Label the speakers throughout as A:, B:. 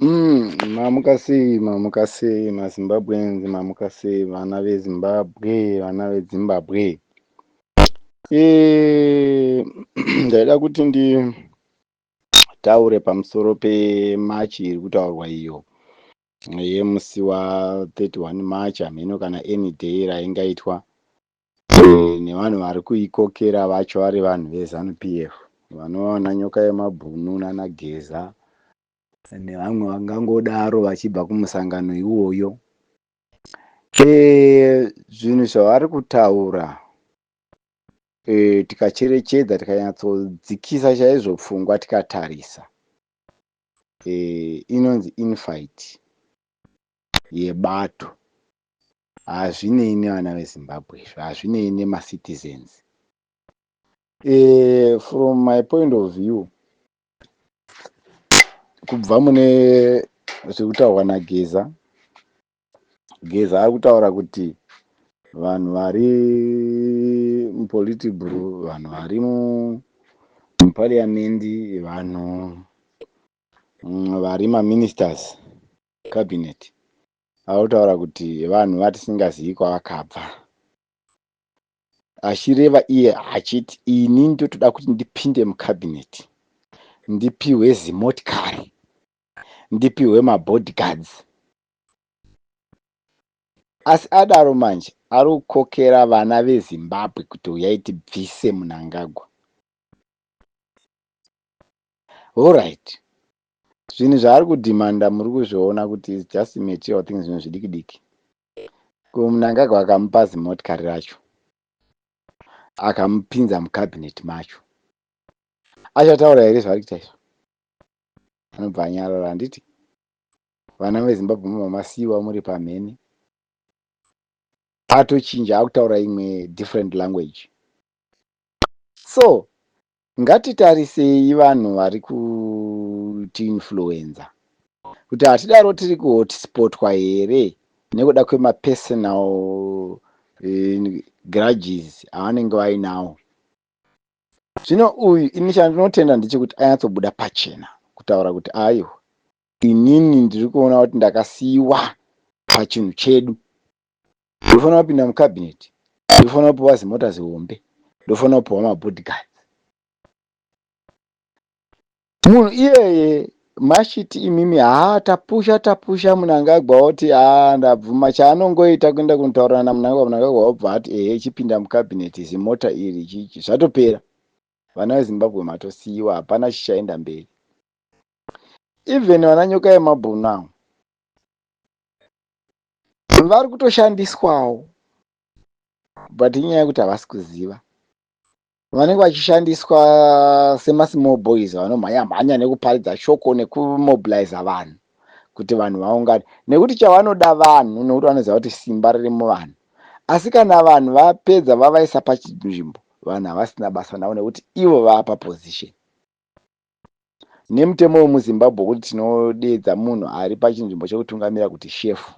A: Mamuka sei maZimbabweans, mamuka sei vana veZimbabwe, vana veZimbabwe. Ndaida kuti nditaure pamusoro pemachi iri kutaurwa iyo yemusi wa31 March hameno kana any day raingaitwa nevanhu vari kuikokera vacho vari vanhu veZanu PF vanova vananyoka yemabhunu nanageza nevamwe vangangodaro vachibva kumusangano iwoyo. Zvinhu zvavari kutaura tikacherechedza tikanyatsodzikisa chaizvo pfungwa tikatarisa, inonzi infight yebato. Hazvinei nevana veZimbabwe, hazvinei nemacitizens. From my point of view, kubva mune zvirikutaurwa naGeza, Geza ari kutaura kuti vanhu vari mupolitibhuru, vanhu vari mupariamendi, vanhu vari maministers cabinet, ari kutaura kuti vanhu vatisingazivi kwavakabva. Achireva iye achiti ini ndotoda kuti ndipinde mucabinet, ndipiwe zimotikari, ndipiwe mabodyguards. Asi adaro manje ari kukokera vana veZimbabwe kuti uyai tibvise Mnangagwa. Alright, zvinhu zvaari kudhimanda muri kuzviona kuti it's just material things, zvinhu zvidiki diki. Mnangagwa akamupa zimotikari racho, akamupinza mucabinet macho, achataura here zvari kuita izvo? Anobva anyarara. Handiti vana veZimbabwe mamasiyiwa muri pamhene, atochinja akutaura imwe different language. So ngatitarisei vanhu vari kutiinfluenza kuti hatidaro tiri kuhotspotwa here nekuda kwemapersonal grudges avanenge vainawo. Zvino uyu ini chandinotenda ndechekuti anyatsobuda pachena kutaura kuti aiwa, inini ndiri kuona kuti ndakasiyiwa pachinhu chedu, ndofanira kupinda mucabinet, ndofanira kupiwa zimota zihombe, ndofanira kupiwa mabodyguards. Munhu iyeye machiti imimi tapusha Mnangagwa oti ndabvuma. Chaanongoita kuenda kundotaurana naMnangagwa, Mnangagwa wabva ati chipinda mucabinet, zimota iri chichi, zvatopera. Vana veZimbabwe matosiyiwa, hapana chichaenda mberi. Even vananyoka yemabhunu avo vari kutoshandiswawo, but inyaya yekuti havasi kuziva. Vanenge vachishandiswa semasmall boys vanomhanya nekuparidza shoko nekumobiliza vanhu kuti vanhu vaungane, nekuti chavanoda vanhu, nekuti vanoziva kuti simba riri muvanhu. Asi kana vanhu vapedza vavaisa pachinzvimbo, vanhu havasina basa navo nekuti ivo vapa position. Nemutemo wemuZimbabwe kuti tinodedza munhu ari pachinzvimbo chekutungamira kuti shefu.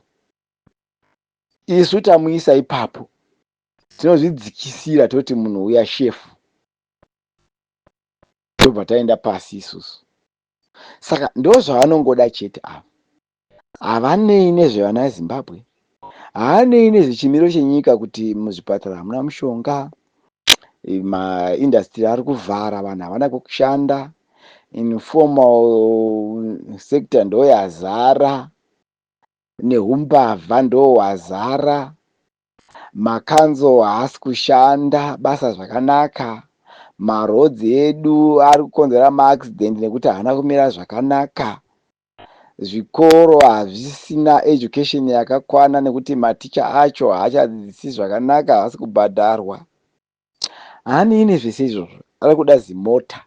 A: Isu tamuisa ipapo, tinozvidzikisira toti munhu uya shefu, tobva taenda pasi isusu. Saka ndo zvavanongoda chete ava. Havanei nezvevana veZimbabwe, havanei nezvechimiro chenyika kuti muzvipatara hamuna mushonga, maindastry ari kuvhara, vanhu havana kwekushanda, informal sector ndo yazara, nehumbavha ndo hwazara, makanzo haasi kushanda basa zvakanaka, marodzi edu ari kukonzera maaccident nekuti haana kumira zvakanaka, zvikoro hazvisina education yakakwana nekuti maticha acho haachadzidzisi zvakanaka, havasi kubhadharwa. Haanei nezvese izvozvo, ari kuda zimota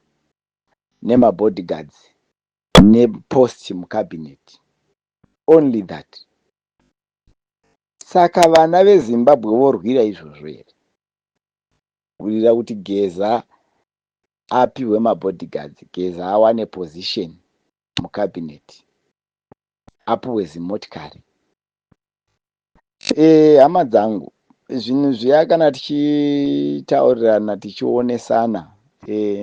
A: nemabodyguards nepost mucabinet, only that. Saka vana veZimbabwe vorwira izvozvo here? Kurira kuti Geza apiwe mabodyguards, Geza awane position mucabinet, apiwe zimotikari. Hama dzangu, zvinhu zviya kana tichitaurirana tichionesana,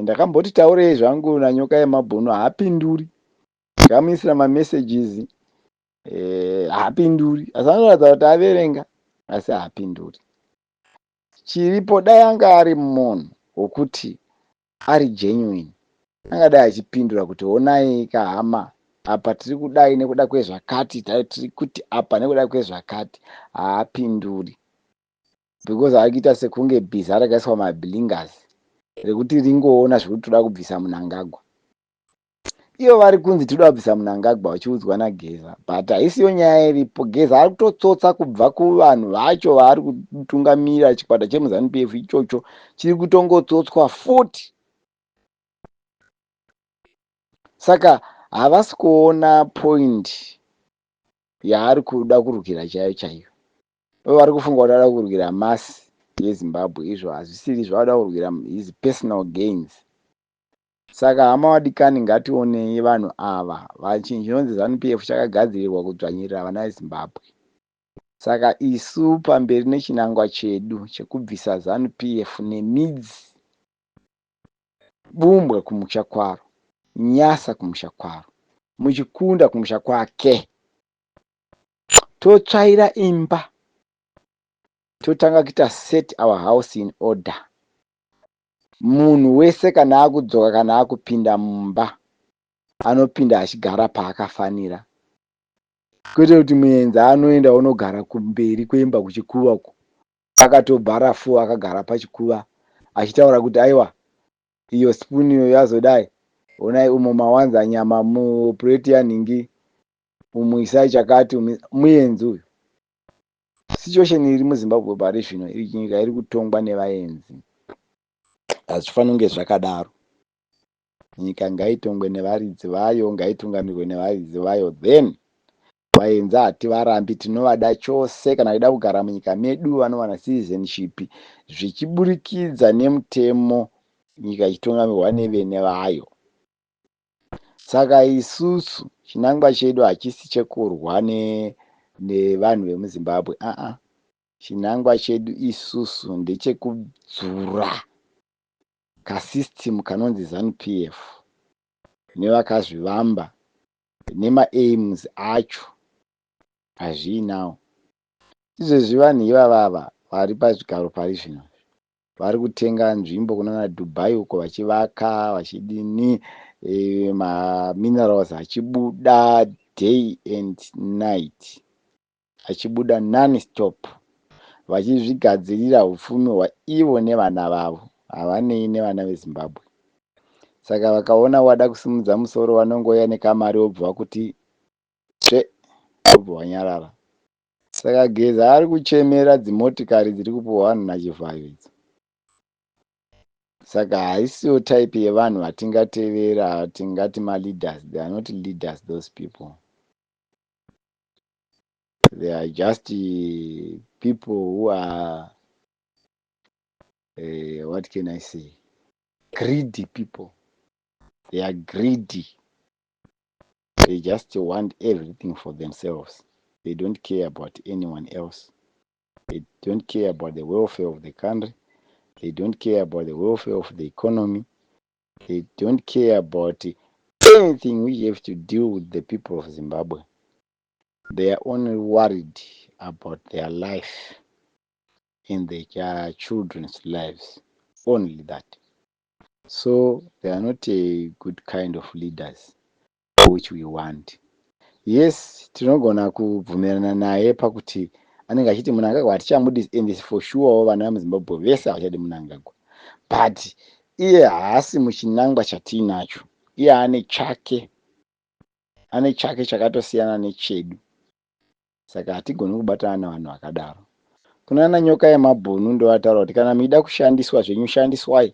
A: ndakamboti taurei zvangu nanyoka yemabhunu haapinduri. ndikamuisira mamessages haapinduri, asi anoratidza kuti averenga asi haapinduri. Chiripo dai anga ari munhu wokuti ari genuine angadai achipindura kuti honai kahama, apa tiri kudai nekuda kwezvakati, tiri kuti apa nekuda kwezvakati. Haapinduri because ari kuita sekunge bhiza rakaiswa mablingers rekuti ringoona zvekuti toda kubvisa Mnangagwa. Iyo vari kunzi toda kubvisa Mnangagwa vachiudzwa naGeza, but haisiyo nyaya iripo. Geza ari kutotsotsa kubva kuvanhu vacho vaari kutungamirira chikwata chemuZANU-PF ichocho, chiri kutongotsotswa futi. Saka havasi kuona point yaari kuda kurukira chaiyo chaiyo. Vari kufunga kuti vada kurukira masi yeZimbabwe, izvo hazvisiri zvavada kurukira his personal gains. Saka hama wadikani, ngationei vanhu ava. Chinonzi ZANU-PF chakagadzirirwa kudzvanyirira vana veZimbabwe. Saka isu pamberi nechinangwa chedu chekubvisa ZANU-PF nemidzi, Bumbwe kumusha kwaro, Nyasa kumusha kwaro, Muchikunda kumusha kwake, totsvaira imba, totanga kuita set our house in order. Munhu wese kana akudzoka, kana akupinda mumba, anopinda achigara paakafanira, kwete kuti muenzi anoenda unogara kumberi kwemba kuchikuva uko, akatobharafu akagara pachikuva achitaura kuti aiwa iyo spuni iyo yazodai, onai umo mawanza nyama mupureti yanhingi, umu isai chakati, muenzi uyu. Situation iri muZimbabwe pari zvino, nyika iri kutongwa nevaenzi. Hazvifaniri kunge zvakadaro. Nyika ngaitongwe nevaridzi vayo, ngaitungamirwe nevaridzi vayo, then vaenzi hativarambi, tinovada chose. Kana vaida kugara munyika medu vanowana citizenship zvichiburikidza nemutemo, nyika ichitungamirwa nevene vayo. Saka isusu chinangwa chedu hachisi chekurwa nevanhu vemuZimbabwe. Chinangwa chedu isusu ndechekudzura kasystem kanonzi ZANU-PF nevakazvivamba nemaaims acho hazviinawo. Izvezvi vanhu ivavava vari pazvigaro pari zvino vari kutenga nzvimbo kunana Dubai uko, vachivaka vachidini, maminerals achibuda day and night, achibuda non-stop, vachizvigadzirira upfumi hwaivo nevana vavo, havanei nevana veZimbabwe. Saka vakaona wada kusimudza musoro vanongoya nekamari wobva kuti tsve, wobva wanyarara. Saka Geza ari kuchemera dzimotikari dziri kupuhwa vanhu naChivhayo idzi. Saka haisiyo type yevanhu vatingatevera tingati maleaders. They are not leaders, those people. They are just people who are what can I say, greedy people. They are greedy. They just want everything for themselves. They don't care about anyone else. They don't care about the welfare of the country. They don't care about the welfare of the economy. They don't care about anything which have to do with the people of Zimbabwe. They are only worried about their life and their children's lives. Only that. So they are not a good kind of leaders which we want. Yes, tinogona kubvumirana naye pakuti anenge achiti Mnangagwa hatichamudisi, and for sure vana vemuZimbabwe vese havachadi Mnangagwa. But iye haasi muchinangwa chatiinacho. Iye ane chake chakatosiyana nechedu. Saka hatigoni kubatana navanhu vakadaro. Kunana nyoka yemabhunu ndovataura kuti kana muchida kushandiswa zvenyu shandiswai,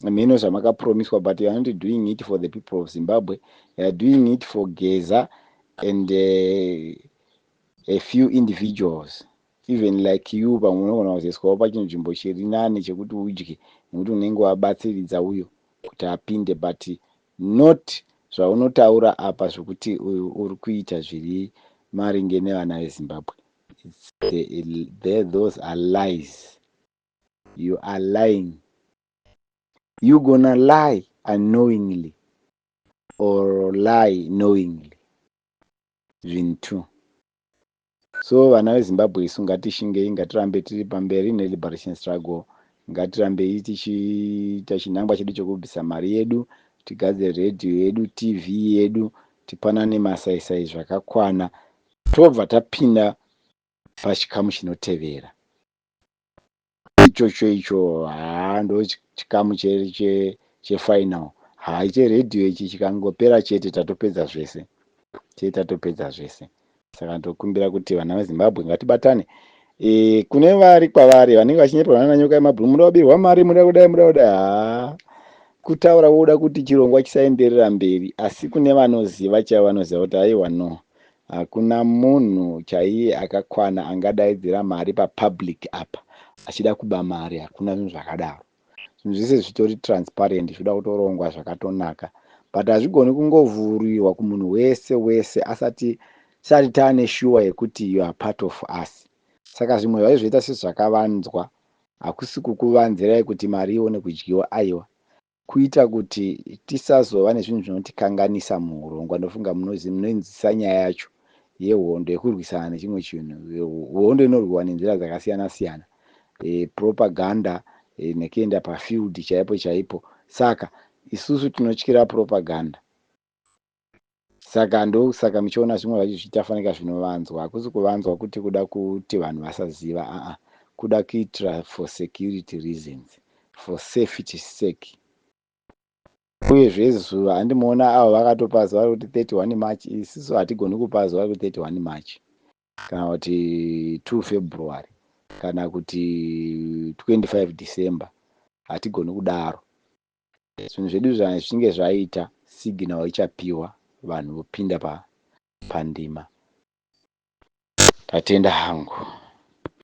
A: mhino zvamakapromiswa, but you are not doing it for the people of Zimbabwe. You are doing it for Geza and a few individuals, even like you. Pamwe unogona kuzoiswawo pachinzvimbo chiri nani chekuti udye nekuti unenge wabatsiridza uyo kuti apinde, but not zvaunotaura apa zvokuti uri kuita zviri maringe nevana veZimbabwe. Those are lies. You are lying. You gonna lie unknowingly. or lie knowingly. Zvinhu 2. So vana vezimbabwe isu ngatishingei, ngatirambe tiri pamberi neliberation struggle, ngatirambei tichiita chinangwa chedu chekubvisa mari yedu, tigadzire redhiyo yedu, tv yedu, tipanane masaisai zvakakwana, tobva tapinda pachikamu chinotevera. Icho ndo chikamu chefinal. Iche redhiyo ichi chikangopera chete tatopedza zvese. Saka ndokumbira kuti vana vezimbabwe ngatibatane. Kune vari kwavari vanenge vachinyeperwa nanyoka yemabhuru, muda kubirwa mari, muda kudai, kutaura woda kuti chirongwa chisaenderera mberi, asi kune vanoziva chaivo vanoziva kuti aiwa no, hakuna munhu chaiye akakwana angadaidzira mari papublic apa achida kuba mari. Hakuna zvinhu zvakadaro. Zvinhu zvese zvitori transparent, zvinoda kutorongwa zvakatonaka, but hazvigoni kungovhurirwa kumunhu wese asati taane shuwa yekuti you are part of us. Saka zvimwe zvai zvoita sezvakavanzwa, hakusi kukuvanzirai kuti mari ione kudyiwa, aiwa, kuita kuti tisazova nezvinhu zvinotikanganisa muurongwa. Ndofunga munoinzisa nyaya yacho yehondo yekurwisana nechimwe chinhu. Hondo inorwiwa nenzira dzakasiyana siyana, propaganda, nekuenda pafield chaipo. Saka isusu tinotyira propaganda. Saka muchiona zvimwe zvacho zvichitafanika zvinovanzwa. Hakusi kuvanzwa kuti kuda kuti vanhu vasaziva, kuda kuitira for security reasons, for safety sake. Uyezve zuva handimoona avo vakatopa zuva kuti 31 March, isusu hatigoni kupa zuva kuti 31 March kana kuti 2 February kana kuti 25 December, hatigoni kudaro. Zvinhu zvedu zvichinge zvaita, signal ichapiwa, vanhu vopinda pandima. Tatenda hangu.